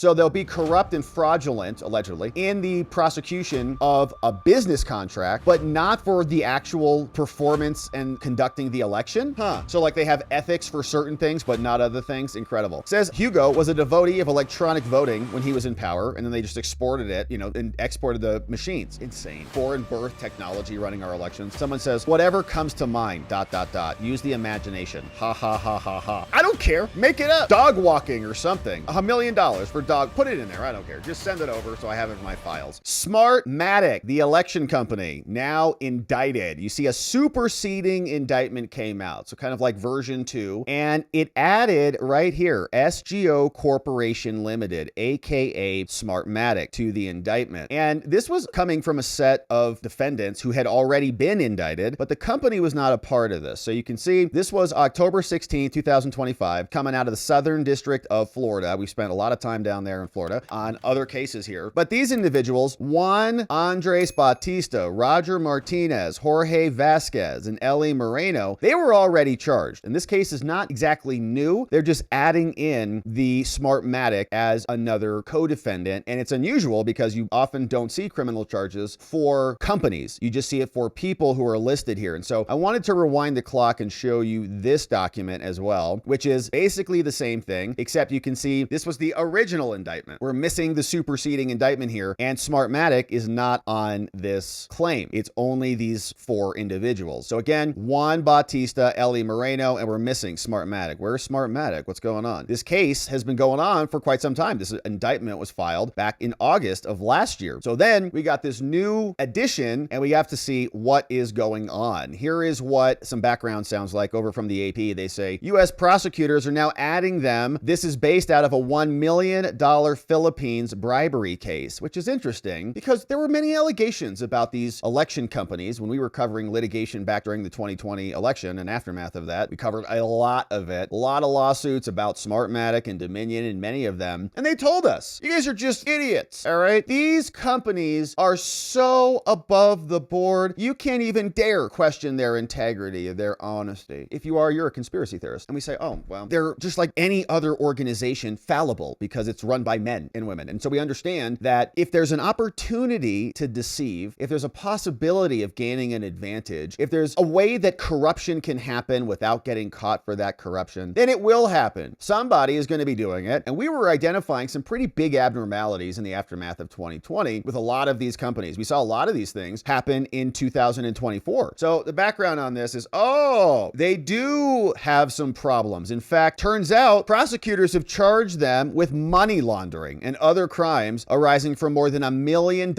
So they'll be corrupt and fraudulent, allegedly, in the prosecution of a business contract, but not for the actual performance and conducting the election. So like they have ethics for certain things, but not other things. Incredible. It says Hugo was a devotee of electronic voting when he was in power, and then they just exported it, and exported the machines. Insane. Foreign birth technology running our elections. Someone says, whatever comes to mind, ... Use the imagination. Ha ha ha ha ha. I don't care. Make it up. Dog walking or something. $1 million for dog. Put it in there. I don't care. Just send it over so I have it in my files. Smartmatic, the election company, now indicted. You see a superseding indictment came out. So kind of like version 2. And it added right here, SGO Corporation Limited, aka Smartmatic, to the indictment. And this was coming from a set of defendants who had already been indicted, but the company was not a part of this. So you can see this was October 16, 2025, coming out of the Southern District of Florida. We spent a lot of time down there in Florida on other cases here. But these individuals, Juan Andres Bautista, Roger Martinez, Jorge Vasquez, and Ellie Moreno, they were already charged. And this case is not exactly new. They're just adding in the Smartmatic as another co-defendant. And it's unusual because you often don't see criminal charges for companies. You just see it for people who are listed here. And so I wanted to rewind the clock and show you this document as well, which is basically the same thing, except you can see this was the original indictment. We're missing the superseding indictment here, and Smartmatic is not on this claim. It's only these 4 individuals. So again, Juan Bautista, Ellie Moreno, and we're missing Smartmatic. Where's Smartmatic? What's going on? This case has been going on for quite some time. This indictment was filed back in August of last year. So then we got this new addition, and we have to see what is going on. Here is what some background sounds like over from the AP. They say U.S. prosecutors are now adding them. This is based out of a $1 million Philippines bribery case, which is interesting because there were many allegations about these election companies when we were covering litigation back during the 2020 election and aftermath of that. We covered a lot of it, a lot of lawsuits about Smartmatic and Dominion and many of them. And they told us, you guys are just idiots. All right. These companies are so above the board. You can't even dare question their integrity, their honesty. If you are, you're a conspiracy theorist. And we say, oh, well, they're just like any other organization, fallible because it's run by men and women. And so we understand that if there's an opportunity to deceive, if there's a possibility of gaining an advantage, if there's a way that corruption can happen without getting caught for that corruption, then it will happen. Somebody is going to be doing it. And we were identifying some pretty big abnormalities in the aftermath of 2020 with a lot of these companies. We saw a lot of these things happen in 2024. So the background on this is, oh, they do have some problems. In fact, turns out prosecutors have charged them with money laundering and other crimes arising from more than $1 million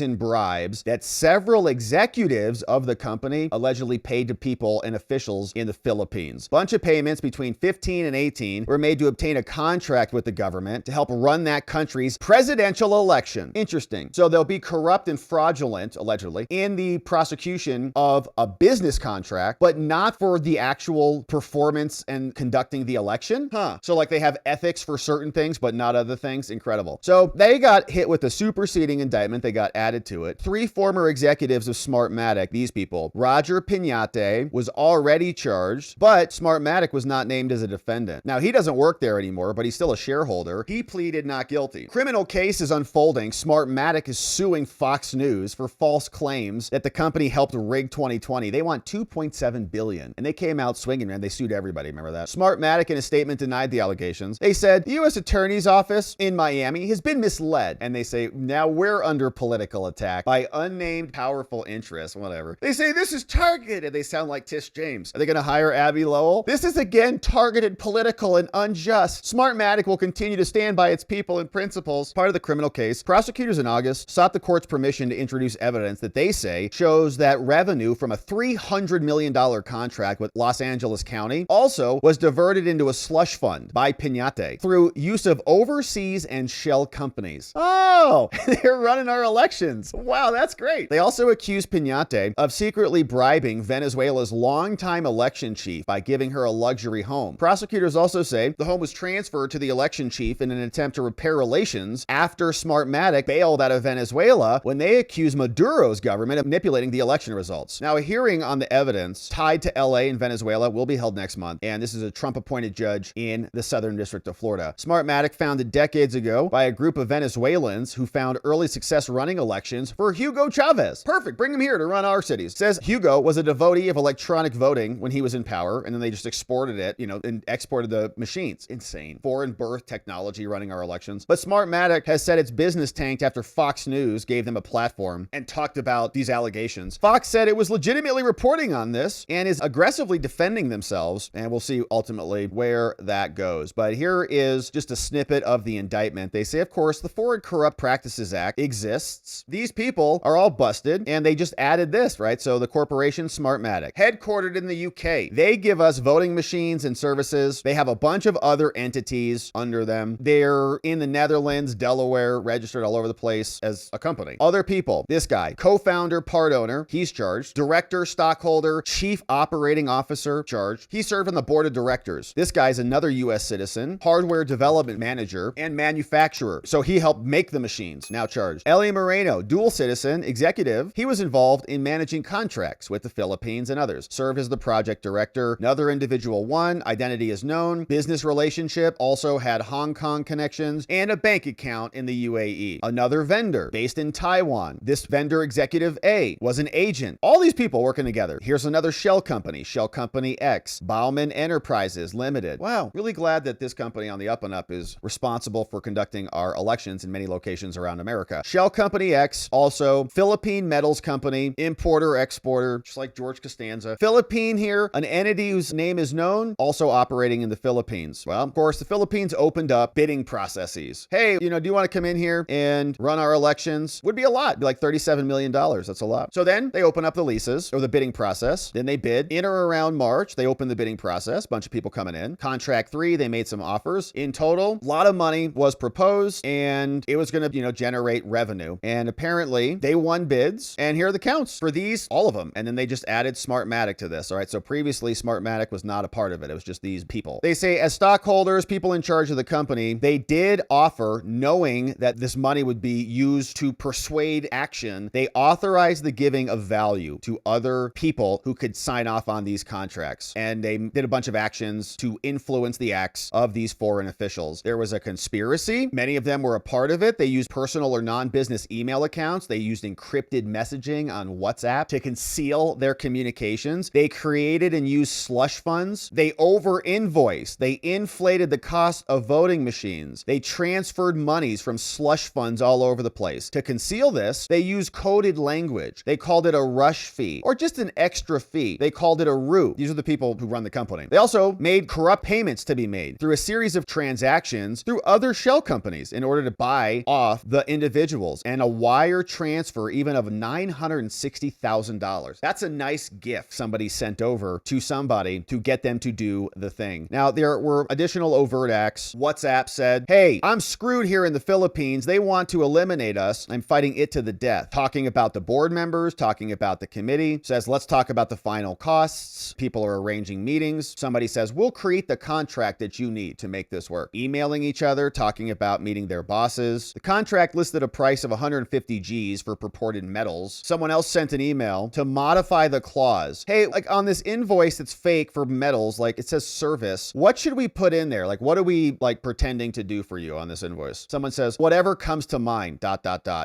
in bribes that several executives of the company allegedly paid to people and officials in the Philippines. Bunch of payments between 15 and 18 were made to obtain a contract with the government to help run that country's presidential election. Interesting. So they'll be corrupt and fraudulent, allegedly, in the prosecution of a business contract, but not for the actual performance and conducting the election. So like they have ethics for certain things, but not other things. Incredible. So they got hit with a superseding indictment. They got added to it. 3 former executives of Smartmatic, these people, Roger Piñate was already charged, but Smartmatic was not named as a defendant. Now, he doesn't work there anymore, but he's still a shareholder. He pleaded not guilty. Criminal case is unfolding. Smartmatic is suing Fox News for false claims that the company helped rig 2020. They want $2.7 billion, and they came out swinging, man. They sued everybody. Remember that? Smartmatic in a statement denied the allegations. They said the U.S. Attorney's Office in Miami has been misled, and they say now we're under political attack by unnamed powerful interests, whatever. They say this is targeted. They sound like Tish James. Are they going to hire Abby Lowell? This is again targeted, political, and unjust. Smartmatic will continue to stand by its people and principles. Part of the criminal case, prosecutors in August sought the court's permission to introduce evidence that they say shows that revenue from a $300 million contract with Los Angeles County also was diverted into a slush fund by Piñate through use of overseas and shell companies. Oh, they're running our elections. Wow, that's great. They also accused Piñate of secretly bribing Venezuela's longtime election chief by giving her a luxury home. Prosecutors also say the home was transferred to the election chief in an attempt to repair relations after Smartmatic bailed out of Venezuela when they accused Maduro's government of manipulating the election results. Now, a hearing on the evidence tied to LA and Venezuela will be held next month, and this is a Trump-appointed judge in the Southern District of Florida. Smartmatic found founded decades ago by a group of Venezuelans who found early success running elections for Hugo Chavez. Perfect. Bring him here to run our cities. Says Hugo was a devotee of electronic voting when he was in power, and then they just exported it, and exported the machines. Insane. Foreign birth technology running our elections. But Smartmatic has said its business tanked after Fox News gave them a platform and talked about these allegations. Fox said it was legitimately reporting on this and is aggressively defending themselves, and we'll see ultimately where that goes. But here is just a snippet of the indictment. They say, of course, the Foreign Corrupt Practices Act exists. These people are all busted, and they just added this, right? So the corporation Smartmatic, headquartered in the UK, they give us voting machines and services. They have a bunch of other entities under them. They're in the Netherlands, Delaware, registered all over the place as a company. Other people, this guy, co-founder, part owner, he's charged. Director, stockholder, chief operating officer, charged. He served on the board of directors. This guy's another US citizen, hardware development manager, and manufacturer. So he helped make the machines, now charged. Ellie Moreno, dual citizen, executive. He was involved in managing contracts with the Philippines and others. Served as the project director. Another individual, one, identity is known. Business relationship, also had Hong Kong connections and a bank account in the UAE. Another vendor based in Taiwan. This vendor, executive A, was an agent. All these people working together. Here's another shell company, Shell Company X, Bauman Enterprises Limited. Wow, really glad that this company on the up and up is responsible for conducting our elections in many locations around America. Shell Company X, also Philippine Metals Company, importer, exporter, just like George Costanza. Philippine here, an entity whose name is known, also operating in the Philippines. Well, of course, the Philippines opened up bidding processes. Hey, do you want to come in here and run our elections? Would be a lot, be like $37 million. That's a lot. So then they open up the leases or the bidding process. Then they bid. In or around March, they opened the bidding process. Bunch of people coming in. Contract 3, they made some offers. In total, a lot of money was proposed and it was going to, generate revenue. And apparently they won bids. And here are the counts for these, all of them. And then they just added Smartmatic to this. All right. So previously Smartmatic was not a part of it. It was just these people. They say as stockholders, people in charge of the company, they did offer, knowing that this money would be used to persuade action. They authorized the giving of value to other people who could sign off on these contracts. And they did a bunch of actions to influence the acts of these foreign officials. There was a conspiracy. Many of them were a part of it. They used personal or non-business email accounts. They used encrypted messaging on WhatsApp to conceal their communications. They created and used slush funds. They over-invoiced. They inflated the cost of voting machines. They transferred monies from slush funds all over the place. To conceal this, they used coded language. They called it a rush fee or just an extra fee. They called it a route. These are the people who run the company. They also made corrupt payments to be made through a series of transactions through other shell companies in order to buy off the individuals, and a wire transfer even of $960,000. That's a nice gift somebody sent over to somebody to get them to do the thing. Now, there were additional overt acts. WhatsApp said, hey, I'm screwed here in the Philippines. They want to eliminate us. I'm fighting it to the death. Talking about the board members, talking about the committee, says, let's talk about the final costs. People are arranging meetings. Somebody says, we'll create the contract that you need to make this work. Emailing each other, talking about meeting their bosses. The contract listed a price of 150 G's for purported metals. Someone else sent an email to modify the clause. Hey, like on this invoice that's fake for metals, like it says service. What should we put in there? Like, what are we like pretending to do for you on this invoice? Someone says, whatever comes to mind, ...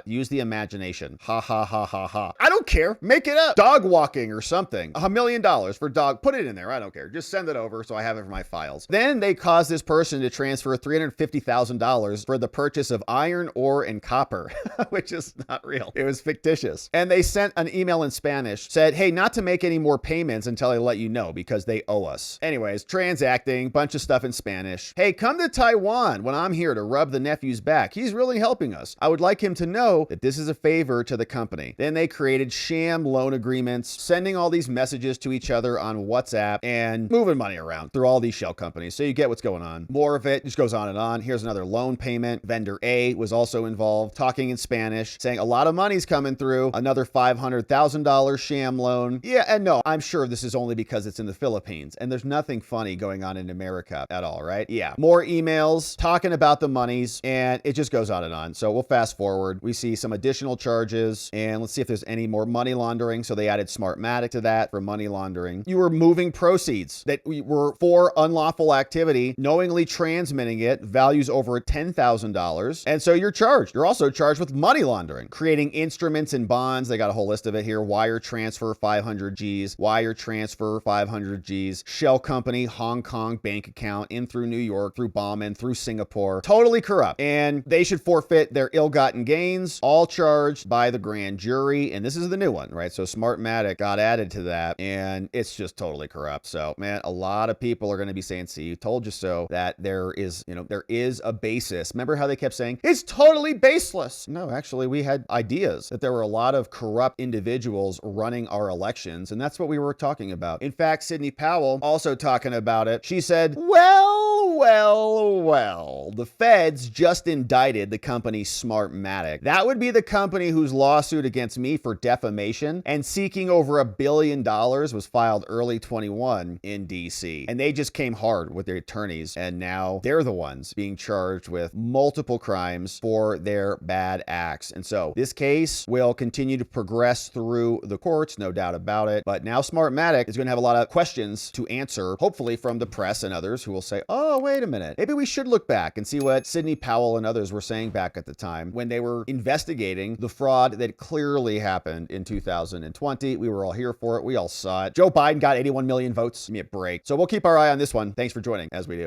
Use the imagination. Ha ha ha ha ha. I don't care. Make it up. Dog walking or something. $1 million for dog. Put it in there. I don't care. Just send it over so I have it for my files. Then they caused this person to transfer $350,000 for the purchase of iron ore and copper, which is not real. It was fictitious. And they sent an email in Spanish, said, hey, not to make any more payments until I let you know because they owe us. Anyways, transacting, bunch of stuff in Spanish. Hey, come to Taiwan when I'm here to rub the nephew's back. He's really helping us. I would like him to know that this is a favor to the company. Then they created sham loan agreements, sending all these messages to each other on WhatsApp and moving money around through all these shell companies. So you get what's going on. More of it just goes on and on. Here's another loan payment. Vendor A was also involved, talking in Spanish, saying a lot of money's coming through. Another $500,000 sham loan. Yeah, and no, I'm sure this is only because it's in the Philippines and there's nothing funny going on in America at all, right? Yeah. More emails talking about the monies, and it just goes on and on. So we'll fast forward. We see some additional charges, and let's see if there's any more money laundering. So they added Smartmatic to that for money laundering. You were moving proceeds that were for unlawful activity, knowingly transmitting it, values over $10,000. And so you're charged. You're also charged with money laundering, creating instruments and bonds. They got a whole list of it here. Wire transfer, 500 G's. Wire transfer, 500 G's. Shell company, Hong Kong bank account, in through New York, through Bauman, through Singapore. Totally corrupt. And they should forfeit their ill-gotten gains, all charged by the grand jury. And this is the new one, right? So Smartmatic got added to that, and it's just totally corrupt. So, man, a lot of people are going to be saying, see, you told you so, that there is a basis. Remember how they kept saying, it's totally baseless? No, actually, we had ideas that there were a lot of corrupt individuals running our elections, and that's what we were talking about. In fact, Sidney Powell also talking about it. She said, well, the feds just indicted the company Smartmatic. That would be the company whose lawsuit against me for defamation and seeking over $1 billion was filed early 21 in DC. And they just came hard with their attorneys, and now they're the ones being charged with multiple crimes for their bad acts. And so this case will continue to progress through the courts, no doubt about it. But now Smartmatic is going to have a lot of questions to answer, hopefully from the press and others who will say, oh, wait a minute, maybe we should look back and see what Sidney Powell and others were saying back at the time when they were investigating the fraud that clearly happened in 2020. We were all here for it. We all saw it. Joe Biden got 81 million votes. Give me a break. So we'll keep our eye on this one. Thanks for joining as we do.